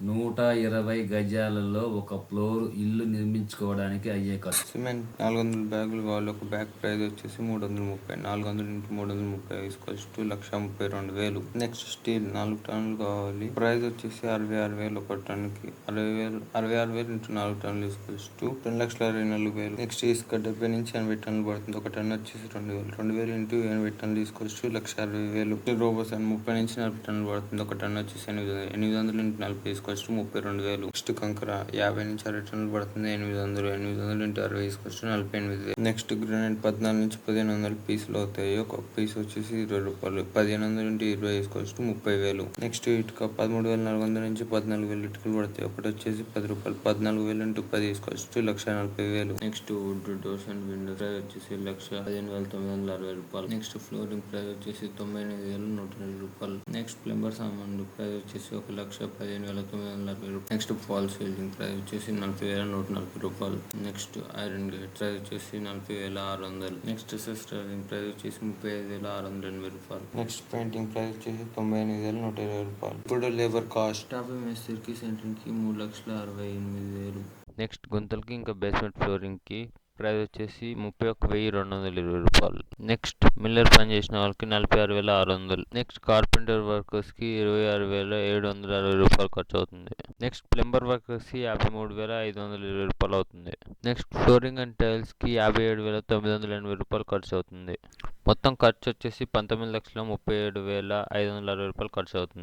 120 గజాలలో ఒక ఫ్లోర్ ఇల్లు నిర్మించుకోవడానికి అయ్యే ఖర్చు. సిమెంట్ 400 బ్యాగులు కావాలి. ఒక బ్యాగ్ ప్రైస్ వచ్చేసి 330. 400 × 330 1,32,000. నెక్స్ట్ స్టీల్ 4 టన్నులు కావాలి. ప్రైస్ వచ్చేసి 66,000 ఒక టన్నుకి. 66,000 × 4 టన్నులు 2,24,000. నెక్స్ట్ ఇసుక 70 నుంచి 80 టన్నులు పడుతుంది. ఒక టన్ను వచ్చేసి 2,000. 2,000 × 80 టన్నులు 1,60,000. రోబోసాన్ 30 నుంచి 40 టన్నులు పడుతుంది. ఒక టన్ను వచ్చేసి 800. 800 × 40 32,000. నెక్స్ట్ కంకర 50 నుంచి 60 టన్నులు పడుతుంది. 800. 800 × 60 48,000. నెక్స్ట్ గ్రానైట్ 14 నుంచి 1,500 పీసులు అవుతాయి. ఒక పీస్ వచ్చేసి 20 రూపాయలు. 1,500 × 20 30,000. నెక్స్ట్ ఇటుక 13,400 నుంచి 14,000 ఇటుకలు పడతాయి. ఒకటి వచ్చేసి 10 రూపాయలు. 14,000 × 10 1,40,000. Next would doors and Windows price వచ్చేసి 1,15,960 రూపాయలు. నెక్స్ట్ ఫ్లోరింగ్ ప్రైస్ వచ్చేసి 98,120 రూపాయలు. నెక్స్ట్ ప్లంబర్ సామాన్లు ప్రైస్ వచ్చేసి 1,15,960 రూపాయలు. నెక్స్ట్ ఫాల్ సీలింగ్ ప్రైస్ వచ్చేసి 40,140 రూపాయలు. నెక్స్ట్ ఐరన్ గేట్ ప్రైస్ వచ్చేసి 40,600. నెక్స్ట్ సిస్టరింగ్ ప్రైస్ వచ్చేసి 35,680 రూపాయలు. నెక్స్ట్ పెయింటింగ్ ప్రైస్ వచ్చేసి 98,120 రూపాయలు. ఇప్పుడు లేబర్ కాస్ట్ 50 మేస్త్రికి సెంట్రింగ్ కి 3,68,000. నెక్స్ట్ గుంతలకి ఇంకా బేస్మెంట్ ఫ్లోరింగ్ కి ప్రైస్ వచ్చేసి 31,220 రూపాయలు. నెక్స్ట్ మిల్లర్ పని చేసిన వాళ్ళకి 46,600. నెక్స్ట్ కార్పెంటర్ వర్కర్స్ కి 26,760 రూపాయలు ఖర్చు అవుతుంది. నెక్స్ట్ ప్లంబర్ వర్కర్స్ కి 53,520 రూపాయలు అవుతుంది. నెక్స్ట్ ఫ్లోరింగ్ అండ్ టైల్స్ కి 57,980 రూపాయలు ఖర్చు అవుతుంది. మొత్తం ఖర్చు వచ్చేసి 19,37,560 రూపాయలు ఖర్చు అవుతుంది.